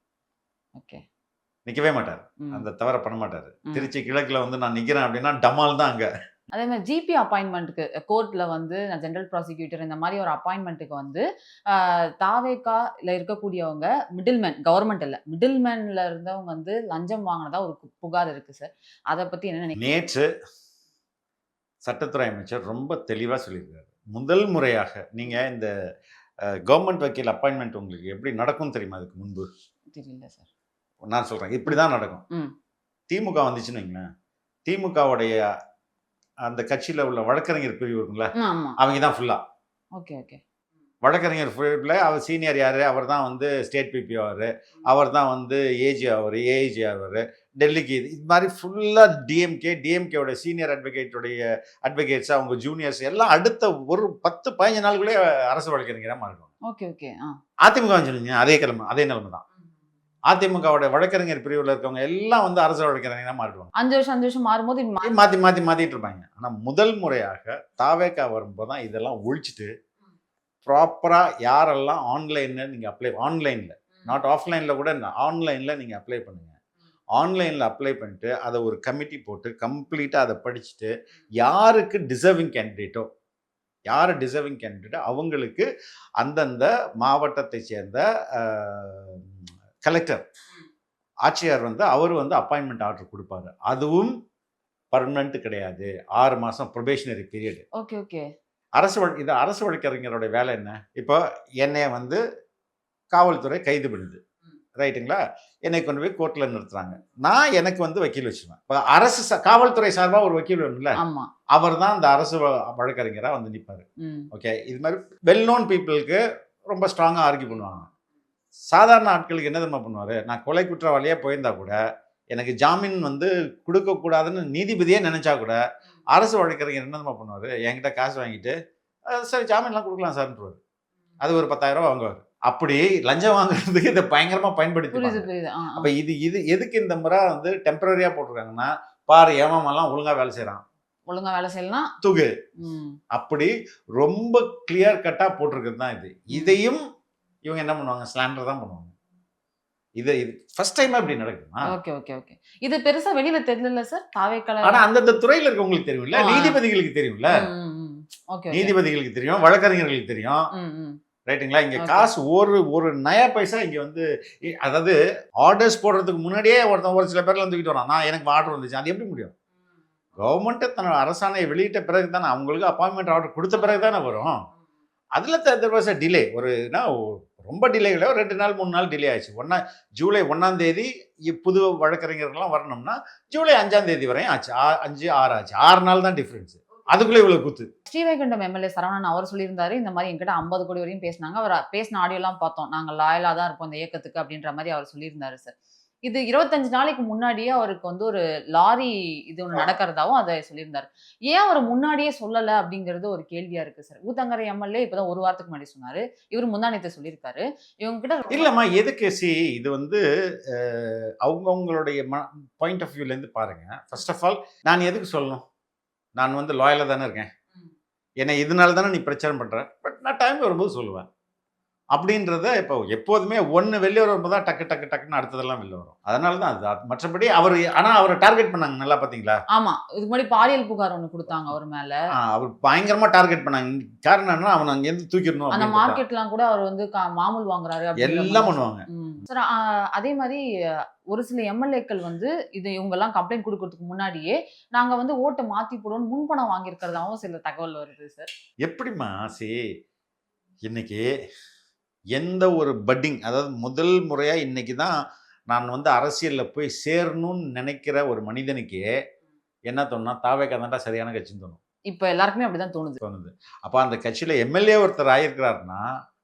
ஓகே, நிக்கவே மாட்டார், அந்த தவற பண்ண மாட்டார். திருச்சி கிழக்குல வந்து நான் நிக்கிறேன் அப்படின்னா டமால் தான் அங்க. அதே மாதிரி ஜிபி அப்பாயின்மெண்ட்டுக்கு கோர்ட்ல வந்து நான் ஜெனரல் ப்ராசிக்யூட்டர் இந்த மாதிரி ஒரு அப்பாயின்மெண்ட்டுக்கு வந்து தாவேகால இருக்கக்கூடியவங்க மிடில்மேன், கவர்மெண்ட் இல்லை மிடில்மேன்ல இருந்தவங்க வந்து லஞ்சம் வாங்கினதா ஒரு புகார் இருக்கு சார். அதை பத்தி என்ன நினைக்கிறீங்க? நேற்று சட்டத்துறை அமைச்சர் ரொம்ப தெளிவா சொல்லியிருக்காரு. முதல் முறையாக நீங்க இந்த கவர்மெண்ட் வக்கீல் அப்பாயின்மெண்ட் உங்களுக்கு எப்படி நடக்கும் தெரியுமா? அதுக்கு முன்பு தெரியல சார். நான் சொல்றேன், இப்படிதான் நடக்கும். திமுக வந்துச்சுன்னு வைங்களேன், திமுகவுடைய அந்த கட்சியில உள்ள வழக்கறிஞர் பிரிவு இருக்குல்ல, அவங்க தான் ஃபுல்லா. Okay okay. வழக்கறிஞர் பிரிவில் அவர் சீனியர் யாரு? அவர் தான் வந்து ஸ்டேட் பிபி ஆவார், அவர் தான் வந்து ஏஜி ஆவார், ஏஜி ஆவார், டெல்லிக்கு இது மாதிரி ஃபுல்லாக டிஎம்கேவோட சீனியர் அட்வொகேட்ஸ், அவங்க ஜூனியர்ஸ் எல்லாம் அடுத்த ஒரு 10-15 நாளுக்குள்ளே அரசு வழக்கறிஞராக மாறிடுவாங்க. Okay okay. அதிமுக வந்துருங்க, அதே நிலைமை தான். அதிமுகவோட வழக்கறிஞர் பிரிவில் இருக்கவங்க எல்லாம் வந்து அரசு வழக்கறிஞராக மாறிடுவாங்க. 5 வருஷம் மாறும்போது மாத்திட்டு இருப்பாங்க. ஆனால் முதல் முறையாக தாவேகா வரும்போது தான் இதெல்லாம் ஒழிச்சிட்டு ப்ராப்பராக யாரெல்லாம் ஆன்லைனில் நீங்கள் ஆன்லைனில் நாட் ஆஃப்லைனில் கூட ஆன்லைனில் நீங்கள் அப்ளை பண்ணுங்கள். ஆன்லைனில் அப்ளை பண்ணிட்டு அதை ஒரு கமிட்டி போட்டு கம்ப்ளீட்டாக அதை படிச்சுட்டு யாருக்கு டிசர்விங் கேண்டிடேட்டோ அவங்களுக்கு அந்தந்த மாவட்டத்தை சேர்ந்த கலெக்டர், ஆட்சியர் வந்து அவர் வந்து அப்பாயின்மெண்ட் ஆர்டர் கொடுப்பாரு. அதுவும் பர்மனன்ட் கிடையாது, 6 மாதம் ப்ரொபேஷனரி பீரியட். Okay okay. அரசு வழக்கறிஞரோட வேலை என்ன? இப்போ என்னைய வந்து காவல்துறை கைது பண்ணுது, ரைட்டுங்களா? என்னை கொண்டு போய் கோர்ட்டில் நிறுத்துறாங்க. நான் எனக்கு வந்து வக்கீல் வச்சுருவேன். இப்போ காவல்துறை சார்பாக ஒரு வக்கீல் வேணும்ல, அவர் தான் அந்த அரசு வழக்கறிஞராக வந்து நிற்பார். ஓகே, இது மாதிரி வெல் நோன் பீப்புளுக்கு ரொம்ப ஸ்ட்ராங்காக ஆர்கியூ பண்ணுவாங்க. சாதாரண ஆட்களுக்கு என்ன தெரியுமா பண்ணுவார்? நான் கொலை குற்றவாளியாக போயிருந்தா கூட எனக்கு ஜாமீன் வந்து கொடுக்கக்கூடாதுன்னு நீதிபதியே நினைச்சா கூட அரசு வழக்கறிஞர் என்ன தெரியுமா பண்ணுவார்? என்கிட்ட காசு வாங்கிட்டு சரி ஜாமீன்லாம் கொடுக்கலாம் சார்ன்றார். அது ஒரு 10,000 ரூபா வாங்குவார். அப்படி லஞ்சம் வாங்குறதுக்கு இதை பயங்கரமாக பயன்படுத்தி. அப்போ இது எதுக்கு இந்த முறை வந்து டெம்பரரியாக போட்டிருக்காங்கன்னா, பாரு ஏமாமெல்லாம் ஒழுங்காக வேலை செய்யலாம் தூக்கு, அப்படி ரொம்ப கிளியர் கட்டாக போட்டிருக்கிறது தான் இது. இதையும் இவங்க என்ன பண்ணுவாங்க? ஸ்லாண்டர் தான் பண்ணுவாங்க. இது ஃபர்ஸ்ட் டைம் அப்படி நடக்குமா? Okay okay okay. இது பெருசா வெளியில தெரியல சார். தாவேக்கால ஆனா அந்தந்த துறையில இருக்கவங்களுக்கு தெரியும்ல, நீதிபதிகளுக்கு தெரியும்ல. ஓகே, நீதிபதிகளுக்கு தெரியும், வழக்கறிஞர்களுக்கு தெரியும், ரைட்டுங்களா? இங்க காசு ஒரு நயா பைசா இங்க வந்து, அதாவது ஆர்டர்ஸ் போடுறதுக்கு முன்னாடியே ஒரு சில பேர்லாம் தூக்கிட்டு வரான். நான் எனக்கு ஆர்டர் வந்துச்சு, அது எப்படி முடியும்? கவர்மெண்ட்டை தன்னோட அரசாணையை வெளியிட்ட பிறகு தானே, அவங்களுக்கு அப்பாயின்மெண்ட் ஆர்டர் கொடுத்த பிறகு தானே வரும். அதில் டிலே ரொம்ப டிலே இல்லை, ஒரு 2 நாள் 3 நாள் டிலே ஆயிடுச்சு. ஜூலை 1ஆம் தேதி புது வழக்கறிஞர்கள்லாம் வரணும்னா ஜூலை 5ஆம் தேதி வரையும் ஆச்சு. 5, 6 ஆச்சு. 6 நாள் தான் டிஃப்ரென்ஸ். அதுக்குள்ளே இவ்வளோ குத்து. ஸ்ரீவைகுண்டம் எம்எல்ஏ சரவணன் அவர் சொல்லியிருந்தாரு, இந்த மாதிரி என்கிட்ட 50 கோடி வரையும் பேசினாங்க. அவர் பேசின ஆடியோலாம் பார்த்தோம், நாங்கள் லாயலாக தான் இருப்போம் இந்த இயக்கத்துக்கு அப்படின்ற மாதிரி அவர் சொல்லியிருந்தாரு சார். இது 25 நாளைக்கு முன்னாடியே அவருக்கு வந்து ஒரு லாரி இது ஒன்று நடக்கிறதாவும் அதை சொல்லியிருந்தாரு. ஏன் அவர் முன்னாடியே சொல்லலை அப்படிங்கிறது ஒரு கேள்வியா இருக்கு சார். ஊத்தங்கரை எம்எல்ஏ இப்போதான் 1 வாரத்துக்கு முன்னாடி சொன்னாரு, இவர் முந்தானத்தை சொல்லியிருக்காரு. இவங்க கிட்ட இல்லம்மா, எதுக்கு இது வந்து அவங்கவுங்களுடைய பாயிண்ட் ஆஃப் வியூலேருந்து பாருங்க. ஃபர்ஸ்ட் ஆஃப் ஆல் நான் எதுக்கு சொல்லணும்? நான் வந்து லாயலாக தானே இருக்கேன், என்னை இதனால தானே நீ பிரச்சனை பண்ற. பட் நான் டைம் வரும்போது சொல்லுவேன். அப்படின்றத இப்போ எப்போதுமே ஒன்று வெளியே வரும்போது தான் டக்கு டக்கு டக்குன்னு அடுத்ததெல்லாம் வெளில வரும். அதனால தான் மற்றபடி ஆனால் அவரை டார்கெட் பண்ணாங்க, நல்லா பார்த்தீங்களா? ஆமா, இதுக்கு முன்னாடி பாலியல் புகார் ஒண்ணு கொடுத்தாங்க அவர் மேல. அவர் பயங்கரமாக டார்கெட் பண்ணாங்க. காரணம் என்ன, அவனை அங்கேருந்து தூக்கிடணும். அந்த மார்க்கெட்லாம் கூட அவர் வந்து மாமூல் வாங்குறாரு எல்லாம் பண்ணுவாங்க சார். அதே மாதிரி ஒரு சில எம்எல்ஏக்கள் வந்து இவங்கெல்லாம் கம்ப்ளைண்ட் கொடுக்கறதுக்கு முன்னாடியே நாங்க வந்து ஓட்டை மாத்தி போடுவோம் முன்பணம் வாங்கியிருக்கிறதாவும் சில தகவல் வருது சார். எப்படிம்மா இன்னைக்கு எந்த ஒரு பட்டிங், அதாவது முதல் முறையாக இன்னைக்கு தான் நான் வந்து அரசியலில் போய் சேரணும்னு நினைக்கிற ஒரு மனிதனுக்கு என்ன தோணுனா, தாவேக்கா தான்டா சரியான கட்சின்னு தோணும். இப்போ எல்லாருக்குமே அப்படிதான் தோணுது. அப்போ அந்த கட்சியில் எம்எல்ஏ ஒருத்தர் ஆயிருக்கிறாருன்னா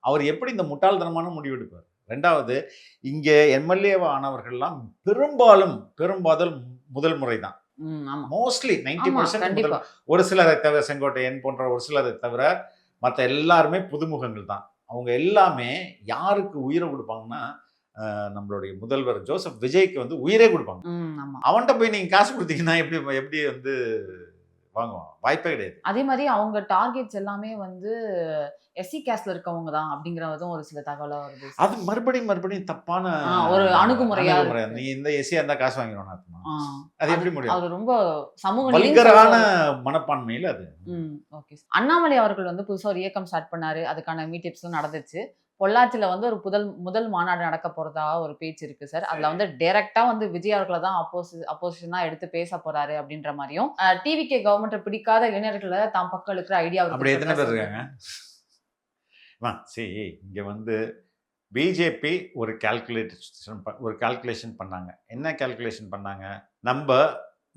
அவர் எப்படி இந்த முட்டாள்தனமான முடிவு எடுப்பார்? ரெண்டாவது, இங்கே எம்எல்ஏ ஆனவர்கள்லாம் பெரும்பாலும் முதல் முறை தான். மோஸ்ட்லி 90%. ஒரு சிலரை தவிர, செங்கோட்டையன் போன்ற ஒரு சிலரை தவிர மற்ற எல்லாருமே புதுமுகங்கள் தான். அவங்க எல்லாமே யாருக்கு உயிரை கொடுப்பாங்கன்னா, நம்மளுடைய முதல்வர் ஜோசப் விஜய்க்கு வந்து உயிரே கொடுப்பாங்க. அவன்கிட்ட போய் நீங்கள் காசு கொடுத்தீங்கன்னா எப்படி வந்து வாங்குவான்? வாய்ப்பே கிடையாது. அதே மாதிரி அவங்க டார்கெட்ஸ் எல்லாமே வந்து எஸ்சி கேஸ்ட்ல இருக்கவங்க தான் அப்படிங்கறதும் ஒரு சில தகவலா வருது. அது மறுபடியும் தப்பான ஒரு அணுகுமுறையா. நீ இந்த எஸ்சியா இருந்தா காசு வாங்கிடுவான், அது எப்படி முடியும்? அது ரொம்ப சமூக வல்கரான மனப்பான்மையில் அது. ஓகே. அண்ணாமலை அவர்கள் வந்து புதுசா ஒரு இயக்கம் ஸ்டார்ட் பண்ணாரு. அதுக்கான மீட்டிப்ஸ்லாம் நடந்துச்சு. பொள்ளாச்சியில வந்து ஒரு முதல் மாநாடு நடக்க போறதா ஒரு பேச்சு இருக்கு சார். அதுல வந்து டைரக்டா வந்து விஜய் அவர்களை தான் அப்போசிஷனா எடுத்து பேச போறாரு அப்படின்ற மாதிரியும், டிவிகே கவர்மெண்ட்டை பிடிக்காத இளைஞர்களை தாம் பக்கம் இருக்கிற ஐடியா. அப்படி எத்தனை பேர் இருக்காங்க? இங்க வந்து பிஜேபி ஒரு கால்குலேஷன் பண்ணாங்க. என்ன கால்குலேஷன் பண்ணாங்க? நம்ம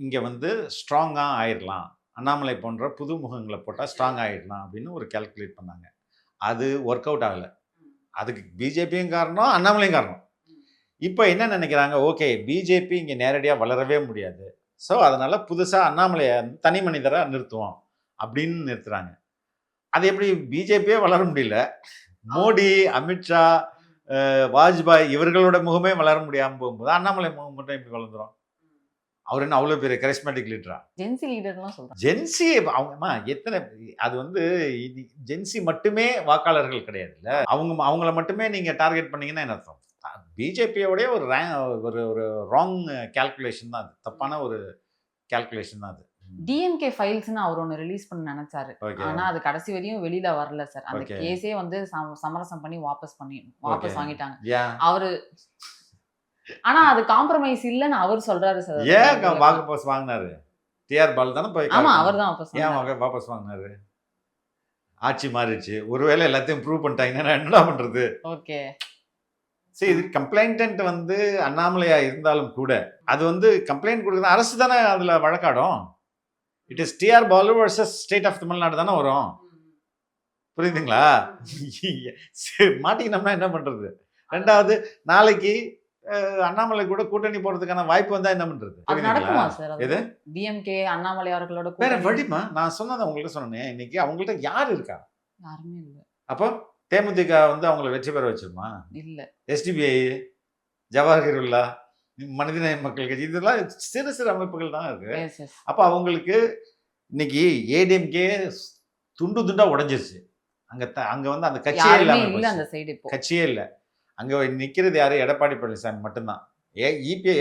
இங்க வந்து ஸ்ட்ராங்கா ஆயிடலாம், அண்ணாமலை போன்ற புது முகங்களை போட்டால் ஸ்ட்ராங் ஆயிடலாம் அப்படின்னு ஒரு கால்குலேட் பண்ணாங்க. அது ஒர்க் அவுட் ஆகலை. அதுக்கு பிஜேபியும் காரணம், அண்ணாமலையும் காரணம். இப்போ என்ன நினைக்கிறாங்க, ஓகே பிஜேபி இங்கே நேரடியாக வளரவே முடியாது, ஸோ அதனால் புதுசாக அண்ணாமலையை தனி மனிதராக நிறுத்துவோம் அப்படின்னு நிறுத்துறாங்க. அது எப்படி பிஜேபியே வளர முடியல, மோடி, அமித்ஷா, வாஜ்பாய் இவர்களோட முகமே வளர முடியாமல் போகும்போது அண்ணாமலை முகம் மட்டும் எப்படி வளர்ந்துரும்? அவர் என்ன அவ்வளோ பெரிய கரிஸ்மேட்டிக் லீடரா? ஜென்சி லீடர்லாம் சொல்றாங்க. ஜென்சி அவங்க எத்தனை, அது வந்து ஜென்சி மட்டுமே வாக்காளர்கள் கிடையாதுல்ல, அவங்கள மட்டுமே நீங்க டார்கெட் பண்ணீங்கன்னா என்ன அர்த்தம்? பிஜேபியோடைய ஒரு ராங் கால்குலேஷன் தான் அது, தப்பான ஒரு கால்குலேஷன் தான் அது. டிஎம்கே ஃபைல்ஸ்னு அவர் ஒன்று ரிலீஸ் பண்ண நினைச்சாரு. ஆனா அது கடைசி வரையும் வெளியில வரல சார். அந்த கேஸே வந்து சமரசம் பண்ணி வாபஸ் வாங்கிட்டாங்க அவரு. ஆனா அது காம்ப்ரமைஸ் இல்லன்னு அவர் சொல்றாரு சார். ஏன் வாபஸ் வாங்கினாரு? டிஆர் பால் தானே போய். ஆமா, அவர் தான் வாபஸ் வாங்கினாரு. ஆட்சி மாறிடுச்சு, ஒருவேளை எல்லாத்தையும் ப்ரூவ் பண்ணிட்டாங்கன்னா என்னடா பண்றது? ஓகே. சரி, இது கம்ப்ளைண்ட் வந்து அண்ணாமலையா இருந்தாலும் கூட அது வந்து கம்ப்ளைண்ட் கொடுக்குறது அரசு தானே அதுல வழக்காடும். It is T R Balu versus State of Tamil Nadu தானே வரும். புரியுதுங்களா? மாட்டிக்கினோம்னா என்ன பண்றது? ரெண்டாவது, நாளைக்கு அண்ணாமலை கூட கூட்டணி போறதுக்கான வாய்ப்பு வந்தா என்ன பண்றது? டிஎம்கே அண்ணாமலை அவர்களோட வேற வழிமா? நான் சொன்னதை உங்கள்கிட்ட சொன்னேன், இன்னைக்கு அவங்கள்ட்ட யார் இருக்கா? யாருமே இல்லை. அப்போ தேமுதிக வந்து அவங்களை வெற்றி பெற வச்சிருமா? இல்ல. எஸ்டிபிஐ, ஜவஹர்லால்லா, மனிதநேய மக்கள் கட்சி, இதெல்லாம் சிறு சிறு அமைப்புகள் தான் இருக்கு. அப்போ அவங்களுக்கு இன்னைக்கு ஏடிஎம்கே துண்டு துண்டா உடைஞ்சிருச்சு. அங்க வந்து அந்த கட்சியே இல்லாம, கட்சியே இல்லை. அங்கே நிற்கிறது யார்? எடப்பாடி பழனிசாமி மட்டும்தான்.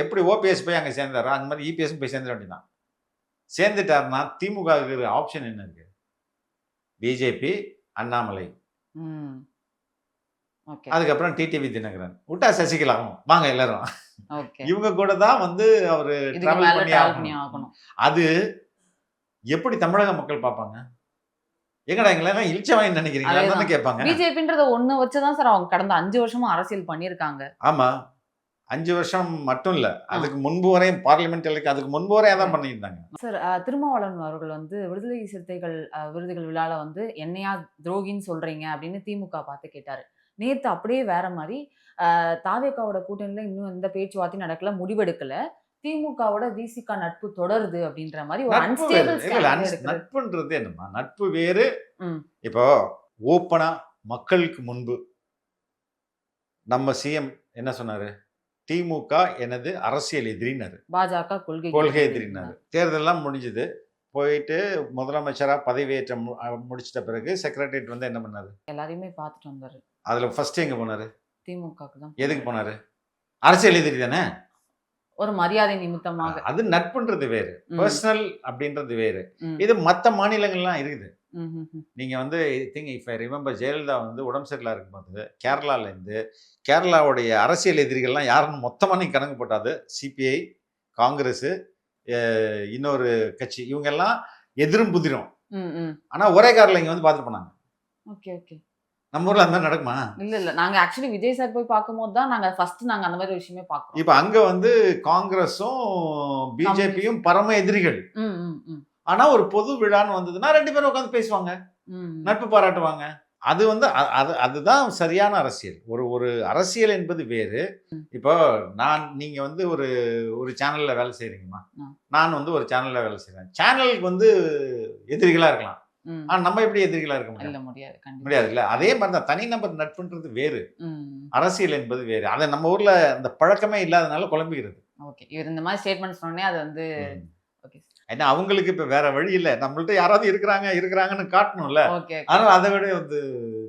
எப்படி ஓபிஎஸ் போய் அங்கே சேர்ந்தாரோ அந்த மாதிரி இபிஎஸ் போய் சேர்ந்துட வேண்டியதான். சேர்ந்துட்டாருன்னா திமுக ஆப்ஷன் என்ன இருக்கு? பிஜேபி, அண்ணாமலை, அதுக்கப்புறம் டிடிவி தினகரன், விட்டா சசிகலாவும் வாங்க எல்லாரும். இவங்க கூட தான் வந்து அவரு டிராவல் பண்ணி ஆகணும். அது எப்படி தமிழக மக்கள் பார்ப்பாங்க? எங்கடா எங்களெல்லாம் இழிச்சவன் நினைக்கிறீங்களா கேட்பாங்க. பிஜேபின்றத ஒண்ணு வச்சுதான் சார் அவங்க கடந்த 5 வருஷமா அரசியல் பண்ணிருக்காங்க. ஆமா, 5 வருஷம் மட்டும் இல்ல, அதுக்கு முன்பு வரையும் பார்லிமெண்ட் எலெக்ஷன் அதுக்கு முன்பு வரையும் தான் பண்ணியிருந்தாங்க சார். திருமாவளவன் அவர்கள் வந்து விடுதலை சிறுத்தைகள் விருதுகள் விழால வந்து என்னையா துரோகின்னு சொல்றீங்க அப்படின்னு திமுக பார்த்து கேட்டாரு. நேத்து அப்படியே வேற மாதிரி தாவேகாவோட கூட்டணியில இன்னும் எந்த பேச்சுவார்த்தையும் நடக்கல, முடிவெடுக்கல, திமுகவோட விசிக நட்பு தொடருது அப்படின்ற மாதிரி ஒரு நட்புன்றது என்னமா? நட்பு வேறு. இப்போ ஓப்பனா மக்களுக்கு முன்பு நம்ம சிஎம் என்ன சொன்னாரு? திமுக எனது அரசியல் எதிரினாரு, பாஜக கொள்கை எதிரினாரு. தேர்தலெல்லாம் முடிஞ்சது, போயிட்டு முதலமைச்சரா பதவியேற்ற முடிச்சிட்ட பிறகு செக்ரட்டரியேட் வந்து என்ன பண்ணாரு? எல்லாரையுமே பார்த்துட்டு வந்தாரு. அதுல ஃபர்ஸ்ட் எங்க போனாரு? திமுகவுக்கு தான் எதுக்கு போனாரு? அரசியல் எதிரி தானே. ஒரு மரியாதை நிமித்தமாக. அது நட்புன்றது வேறு, ம். பர்சனல் அப்படின்றது வேறு. ம். இது மற்ற மாநிலங்கள்லாம் இருக்குது. ம்ஹும். நீங்க வந்து I think if I remember Jayalalithaa வந்து உடம்பு சரியில்லா இருக்கும்போது கேரளாலேருந்து கேரளாவுடைய அரசியல் எதிரிகள்லாம் யாருன்னு மொத்தமாக நீங்க கணக்கு போட்டாது சிபிஐ, காங்கிரஸ், இன்னொரு கட்சி, இவங்க எல்லாம் எதிரும் புதிரும். ம், ம். ஆனா ஒரே காரில் இங்க வந்து பார்த்துட்டு போனாங்க. Okay, okay. நம்ம ஊர்ல அந்த மாதிரி நடக்குமா? இல்ல. நாங்க ஆக்சுவலி விஜய் சார் போய் பார்க்கும்போது தான் நாங்க ஃபர்ஸ்ட் நாங்க அந்த மாதிரி ஒரு விஷயமே பார்க்கிறோம். இப்ப அங்க வந்து காங்கிரஸும் பிஜேபியும் பரம எதிரிகள். ம், ம், ம். ஆனா ஒரு பொது விழான்னு வந்ததுன்னா 2 பேரும் உட்காந்து பேசுவாங்க, ம். நட்பு பாராட்டுவாங்க. அது வந்து அதுதான் சரியான அரசியல். ஒரு அரசியல் என்பது வேறு. இப்போ நீங்க வந்து ஒரு சேனல்ல வேலை செய்றீங்கம்மா, நான் வந்து ஒரு சேனல்ல வேலை செய்றேன். சேனலுக்கு வந்து எதிரிகளா இருக்கலாம், ம். ஆனா நம்ம எப்படி எதிரிகளா இருக்க முடியும்? இல்ல முடியாது. கண்டிப்பா. முடியாது இல்ல. அதே மாதிரி தான் தனிநபர் நட்புன்றது வேறு, ம். அரசியல் என்பது வேறு. அதை நம்ம ஊர்ல அந்த பழக்கமே இல்லாதனால குழம்புகிறது. ஓகே. இவர் இந்த மாதிரி ஸ்டேட்மெண்ட் சொன்னே அது வந்து ஓகே. ஏன்னா அவங்களுக்கு இப்ப வேற வழி இல்ல, நம்மள்ட்ட யாராவது இருக்கிறாங்கன்னு காட்டணும்ல. ஓகே. அதனால அதை விட வந்து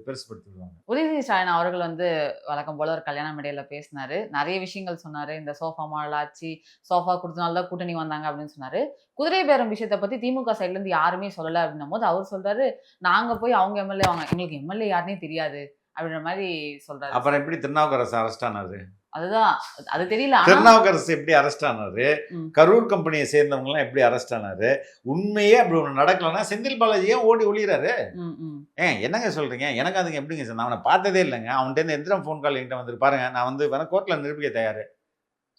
பெருசுபடுத்திடுவாங்க. உதயநிதி ஸ்டாலின் அவர்கள் வந்து வழக்கம் போல ஒரு கல்யாண மேடையில பேசினாரு. நிறைய விஷயங்கள் சொன்னாரு. இந்த சோஃபா மாடல் ஆச்சு, சோஃபா கொடுத்தனால தான் கூட்டணி வந்தாங்க அப்படின்னு சொன்னாரு. குதிரை பேரம் விஷயத்தை பத்தி திமுக சைட்ல இருந்து யாருமே சொல்லல அப்படின்னும் போது அவர் சொல்றாரு, நாங்க போய் அவங்க எம்எல்ஏ வாங்க, எங்களுக்கு எம்எல்ஏ யாருன்னே தெரியாது அப்படின்ற மாதிரி சொல்றாரு. அப்புறம் எப்படி திருநாவுக்கரசு அரெஸ்ட் ஆனாரு? அதுதான் அது தெரியல. ஆனா திருநாவுக்கரசு எப்படி அரெஸ்ட் ஆனாரு? ம். கரூர் கம்பெனியை சேர்ந்தவங்க எல்லாம் எப்படி அரெஸ்ட் ஆனாரு? உண்மையே அப்படி ஒண்ணு நடக்கலன்னா செந்தில் பாலாஜி ஏன் ஓடி ஒளிறாரு? ம், ம். என்னங்க சொல்றீங்க? எனக்கு அதுங்க எப்படிங்க சார்? நான் அவனை பார்த்ததே இல்லைங்க. அவன்கிட்ட இருந்து எந்திரம் ஃபோன் கால் என்கிட்ட வந்துரு பாருங்க, நான் வந்து வேணா கோர்ட்ல நிரூபிக்க தயாரு.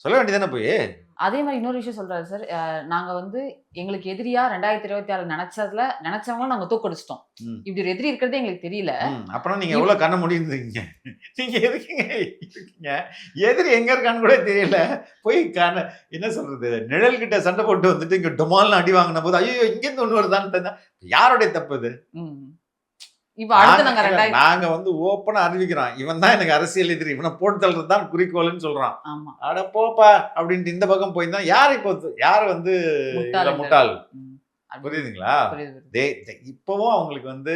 சொல்ல வேண்டியதானே போய். அதே மாதிரி இன்னொரு விஷயம் சொல்றாரு சார். நாங்க வந்து எங்களுக்கு எதிரியா 2026 நினைச்சவங்க நாங்க தோக்கடிச்சிட்டோம். ம். இப்படி ஒரு எதிரி இருக்கிறதே எங்களுக்கு தெரியல. அப்புறம் நீங்க எவ்வளவு கண்ண முடியிருந்தீங்க? நீங்க எதுக்குங்க இருக்கீங்க? எதிரி எங்க இருக்கான்னு கூட தெரியல. போய் என்ன சொல்றது, நிழல் கிட்ட சண்டை போட்டு வந்துட்டு இங்க டொமால்னு அடி வாங்கின போது ஐயோ இங்கிருந்து ஒண்ணு வருதான்னு யாருடைய தப்பு இது? ம். இப்ப அடுத்து நாங்க நாங்க வந்து ஓப்பனா அறிவிக்கிறோம், இவன் தான் எனக்கு அரசியல் எதிரி, இவனை போட்டு தள்ளுறது தான் குறிக்கோள்னு சொல்றான். ஆமா. அட போப்பா அப்படின்ட்டு இந்த பக்கம் போயிருந்தா யாரு வந்து முட்டாள்? புரியுதுங்களா? இப்பவும் அவங்களுக்கு வந்து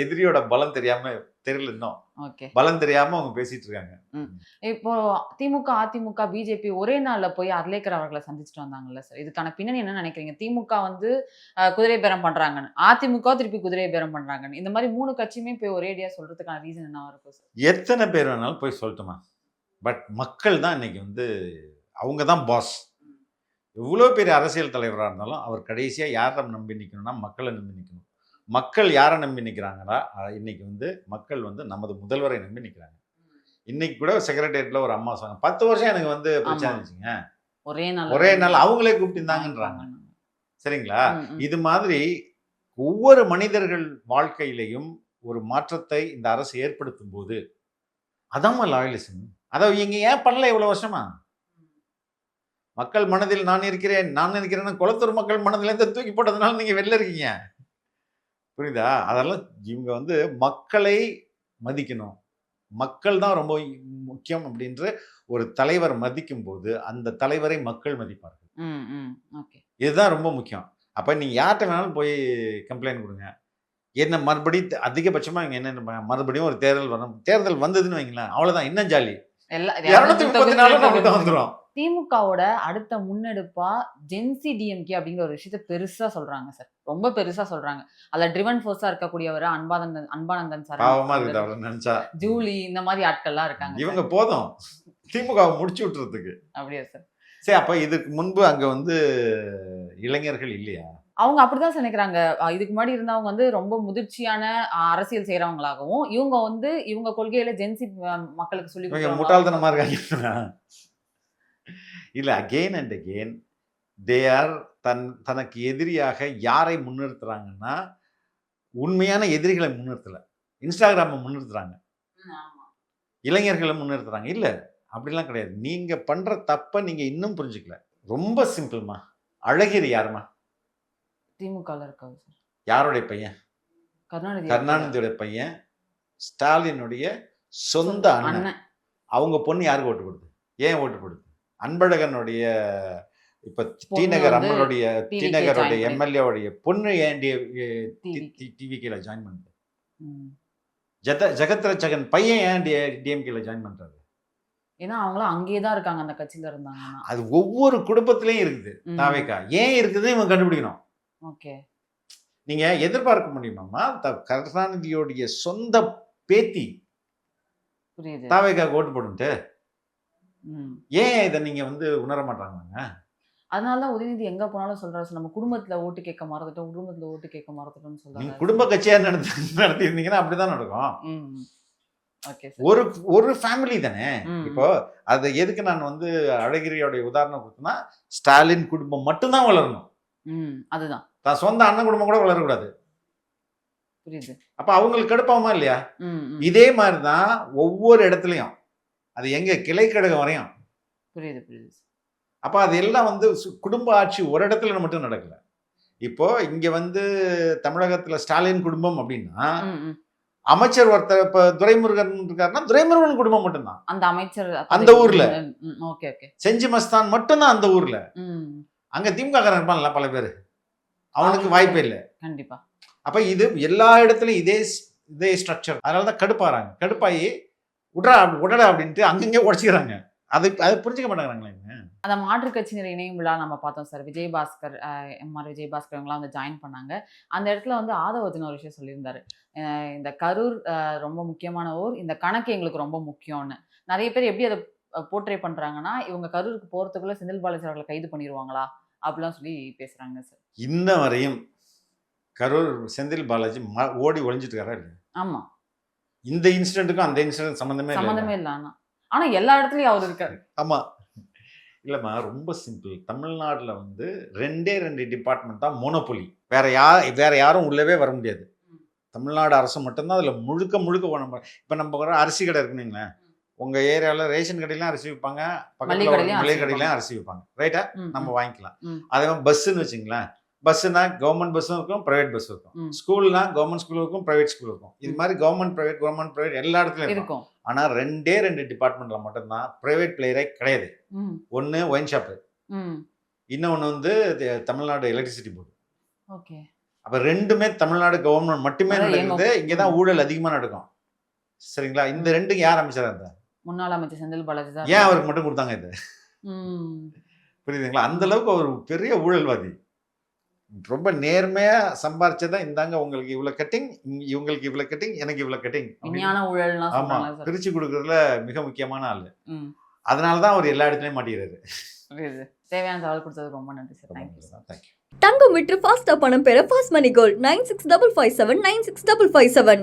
எதிரியோட பலம் தெரியல, இன்னும் பலம் தெரியாம அவங்க பேசிட்டு இருக்காங்க. இப்போ திமுக, அதிமுக, பிஜேபி ஒரே நாள்ல போய் அர்லேக்கர் அவர்களை சந்திச்சுட்டு வந்தாங்கல்ல சார், இதுக்கான பின்னணி என்ன நினைக்கிறீங்க? திமுக வந்து குதிரை பேரம் பண்றாங்கன்னு, அதிமுக திருப்பி குதிரை பேரம் பண்றாங்கன்னு, இந்த மாதிரி 3 கட்சியுமே போய் ஒரேடியா சொல்றதுக்கான ரீசன் என்னவா இருக்கும் சார்? எத்தனை பேர் வேணாலும் போய் சொல்லட்டுமா, பட் மக்கள் தான் இன்னைக்கு வந்து அவங்க தான் பாஸ். எவ்வளோ பெரிய அரசியல் தலைவராக இருந்தாலும் அவர் கடைசியாக யாரை நம்பி நிற்கணும்னா மக்களை நம்பி நிற்கணும். மக்கள் யாரை நம்பி நிற்கிறாங்களா? இன்னைக்கு வந்து மக்கள் வந்து நமது முதல்வரை நம்பி நிற்கிறாங்க. இன்னைக்கு கூட செக்ரட்டேரியட்ல ஒரு அம்மா சொன்னாங்க, 10 வருஷம் எனக்கு வந்து பிரச்சனை இருந்துச்சுங்க, ஒரே நாள் அவங்களே கூப்பிட்டுருந்தாங்கன்றாங்க. சரிங்களா? இது மாதிரி ஒவ்வொரு மனிதர்கள் வாழ்க்கையிலையும் ஒரு மாற்றத்தை இந்த அரசு ஏற்படுத்தும் போது அதாம்மா லாயலிசம். அதை இங்க ஏன் பண்ணல இவ்வளவு வருஷமா? மக்கள் மனதில் நான் இருக்கிறேன் குளத்தூர் மக்கள் மனதிலேருந்து தூக்கி போட்டதுனால நீங்க வெளில இருக்கீங்க. புரியுதா? அதெல்லாம் இவங்க வந்து மக்களை மதிக்கணும், மக்கள் தான் ரொம்ப முக்கியம் அப்படின்ற ஒரு தலைவர் மதிக்கும் போது அந்த தலைவரை மக்கள் மதிப்பார்கள். இதுதான் ரொம்ப முக்கியம். அப்ப நீங்க யார்கிட்ட வேணாலும் போய் கம்ப்ளைண்ட் கொடுங்க, என்ன மறுபடியும் அதிகபட்சமா இங்க என்ன மறுபடியும் ஒரு தேர்தல் வந்ததுன்னு வைங்களேன், அவ்வளவுதான், இன்னும் ஜாலி 234 வந்துடும். திமுகவோட அடுத்த முன்னெடுப்பா ஜென்சி டிஎம்கே அப்படிங்கிற ஒரு விஷயத்த பெருசா சொல்றாங்க சார், ரொம்ப பெருசா சொல்றாங்க. அதுல ட்ரிவன் ஃபோர்ஸா இருக்கக்கூடியவர் அன்பானந்தன் சார், பாவமா இருக்குது அவரை நினைச்சா. ஜூலி, இந்த மாதிரி ஆட்கள்லாம் இருக்காங்க. இவங்க போதும் திமுக முடிச்சு விட்டுறதுக்கு. அப்படியா சார்? சரி, அப்ப இதுக்கு முன்பு அங்க வந்து இளைஞர்கள் இல்லையா? அவங்க அப்படிதான் நினைக்கிறாங்க. இதுக்கு முன்னாடி இருந்தவங்க வந்து ரொம்ப முதிர்ச்சியான அரசியல் செய்யறவங்களாகவும், இவங்க வந்து இவங்க கொள்கையில ஜென்சி மக்களுக்கு சொல்லி முட்டாள்தனமா இருக்காங்க. இல்ல, again and again they are தனக்கு எதிரியாக யாரை முன்னிறுத்துறாங்கன்னா, உண்மையான எதிரிகளை முன்னிறுத்தல, இன்ஸ்டாகிராமை முன்னிறுத்துறாங்க, இளைஞர்களை முன்னிறுத்துறாங்க. இல்ல, அப்படிலாம் கிடையாது. நீங்க பண்ற தப்ப நீங்க இன்னும் புரிஞ்சுக்கல. ரொம்ப சிம்பிள்மா. அழகிரி யாருமா? திமுக இருக்காங்க சார். யாருடைய பையன்? கருணாநிதியோட பையன், ஸ்டாலினுடைய சொந்த அண்ணன். அவங்க பொண்ணு யாருக்கு ஓட்டு போடுது? ஏன் ஓட்டு போடுது? அன்பழகனுடைய இப்ப டிநகர் அம்மனுடைய டிநகருடைய எம்எல்ஏவுடைய பொண்ணு ஏன் டிவிகேல ஜாயின் பண்ணுது? ஜெகத் ரட்சகன் பையன் ஏன் டிஎம்கேல ஜாயின் பண்றாரு? ஏன்னா அவங்களும் அங்கேயே தான் இருக்காங்க, அந்த கட்சியில இருந்தாங்கன்னா. அது ஒவ்வொரு குடும்பத்திலையும் இருக்குது. தாவேக்கா ஏன் இருக்குது இவங்க கண்டுபிடிக்கணும். ஓகே. நீங்க எதிர்பார்க்க முடியுமாம்மா? கருணாநிதியோடைய சொந்த பேத்தி புரியுது. தாவேக்கா ஓட்டு போடுன்ட்டு ம். ஏன் இதை நீங்க வந்து உணர மாட்டாங்க? அதனால தான் உதயநிதி எங்க போனாலும் சொல்றாரு, நம்ம குடும்பத்துல ஓட்டு கேட்க மறந்துட்டோம், குடும்பத்துல ஓட்டு கேட்க மறந்துட்டோம்னு நீங்க சொல்றாரு. குடும்ப கட்சியா நடத்திருந்தீங்கன்னா அப்படிதான் நடக்கும். ம். Okay sir. ஒரு ஃபேமிலி தானே. இப்போ அதை எதுக்கு நான் வந்து அழகிரியோடைய உதாரணம் கொடுத்தேன்னா, ஸ்டாலின் குடும்பம் மட்டும்தான் வளரணும். அதுதான். தான் சொந்த அண்ணன் குடும்பம் கூட வளரக்கூடாது. புரியுது. அப்ப அவங்களுக்கு கடுப்பாகுமா இல்லையா? ம். இதே மாதிரிதான் ஒவ்வொரு இடத்துலயும், அது எங்க கிளை கழகம் வரையும். புரியுது புரியுது. அப்ப அது எல்லாம் வந்து குடும்ப ஆட்சி ஒரு இடத்துல மட்டும் நடக்கல. இப்போ இங்க வந்து தமிழகத்துல ஸ்டாலின் குடும்பம் அப்படின்னா, அமைச்சர் ஒருத்தர் இப்ப துரைமுருகன் இருக்காருன்னா துரைமுருகன் குடும்பம் மட்டும்தான் அந்த அமைச்சர் அந்த ஊர்ல. Okay okay. செஞ்சி மஸ்தான் மட்டும்தான் அந்த ஊர்ல. அங்க திமுக காரன் இருப்பான்ல பல பேரு, அவனுக்கு வாய்ப்பே இல்லை. கண்டிப்பா. அப்ப இது எல்லா இடத்துலயும் இதே ஸ்ட்ரக்சர். அதனாலதான் கடுப்பாறாங்க. கடுப்பாயி உடடா அப்படின்ட்டு அங்கங்கே உடச்சிக்கிறாங்க. அதை புரிஞ்சுக்க மாட்டேங்கிறாங்களே. அந்த மாற்றுக் கட்சியினர் இணையும் விழா நம்ம பார்த்தோம் சார். விஜயபாஸ்கர், எம்ஆர் விஜயபாஸ்கர் இவங்கலாம் வந்து ஜாயின் பண்ணாங்க. அந்த இடத்துல வந்து ஆதவர்ஜுன் ஒரு விஷயம் சொல்லியிருந்தாரு. இந்த கரூர் ரொம்ப முக்கியமான ஊர், இந்த கணக்கு எங்களுக்கு ரொம்ப முக்கியம்னு. நிறைய பேர் எப்படி அதை போர்ட்ரே பண்றாங்கன்னா, இவங்க கரூருக்கு போறதுக்குள்ள செந்தில் பாலாஜி அவர்களை கைது பண்ணிடுவாங்களா அப்படிலாம் சொல்லி பேசுறாங்க சார். இன்ன வரையும் கரூர் செந்தில் பாலாஜி ஓடி ஒளிஞ்சிட்டு இருக்காரா இல்லையா? ஆமா. இந்த இன்சிடென்ட்டுக்கும் அந்த இன்சிடென்ட் சம்பந்தமே இல்லை. ஆனா எல்லா இடத்துலயும் அவர் இருக்காரு. ஆமா. இல்லைம்மா, ரொம்ப சிம்பிள். தமிழ்நாட்டில் வந்து 2 டிபார்ட்மெண்ட் தான் மோனோபொலி. வேற யாரும் உள்ளவே வர முடியாது. தமிழ்நாடு அரசு மட்டும்தான் அதில் முழுக்க நம்ம. இப்போ நம்ம கூட அரிசி கடை இருக்குன்னு, உங்கள் ஏரியாவில் ரேஷன் கடையிலாம் அரிசி விற்பாங்க, பக்கத்தில் மளிகை கடையிலாம் அரிசி விற்பாங்க. ரைட்டா? நம்ம வாங்கிக்கலாம். அதே மாதிரி பஸ்ஸுன்னு வச்சுங்களேன். பஸ்ஸுனா கவர்மெண்ட் பஸ்ஸும் இருக்கும், ப்ரைவேட் பஸ் இருக்கும். ஸ்கூல்னா கவர்மெண்ட் ஸ்கூல் இருக்கும், ப்ரைவேட் ஸ்கூல் இருக்கும். இது மாதிரி கவர்மெண்ட் ப்ரைவேட் எல்லா இடத்துலையும் இருக்கும். ஆனால் 2 டிபார்ட்மெண்ட்ல மட்டும்தான் ப்ரைவேட் பிளேயரே கிடையாது. ஒன்று ஒயின் ஷாப்பு, இன்னொன்று வந்து தமிழ்நாடு எலக்ட்ரிசிட்டி போர்டு. ஓகே. அப்போ 2மே தமிழ்நாடு கவர்மெண்ட் மட்டுமே நடக்குது. இங்கே தான் ஊழல் அதிகமாக நடக்கும். சரிங்களா? இந்த 2க்கு யார் அமைச்சராக இருந்தார்? முன்னாள் அமைச்சர் செந்தில் பாலாஜி தான். ஏன் அவருக்கு மட்டும் கொடுத்தாங்க இது? புரியுதுங்களா? அந்த அளவுக்கு அவர் பெரிய ஊழல்வாதி. ரொம்ப நேர்மையா சம்பாரிச்சதா, இந்தாங்க உங்களுக்கு இவ்வளவு கட்டிங், இவங்களுக்கு இவ்வளவு கட்டிங், எனக்கு இவ்வளவு கட்டிங். ஆமா, பிரிச்சு கொடுக்கறதுல மிக முக்கியமான ஆளு. அதனாலதான் அவர் எல்லா இடத்துலயும் மாட்டிக்கிறாரு. தேவையான தகவல் கொடுத்தது ரொம்ப நன்றி சார். தங்கம் விற்று ஃபாஸ்டா பணம் பெற ஃபாஸ்ட் மணி கோல்ட் 9655796557.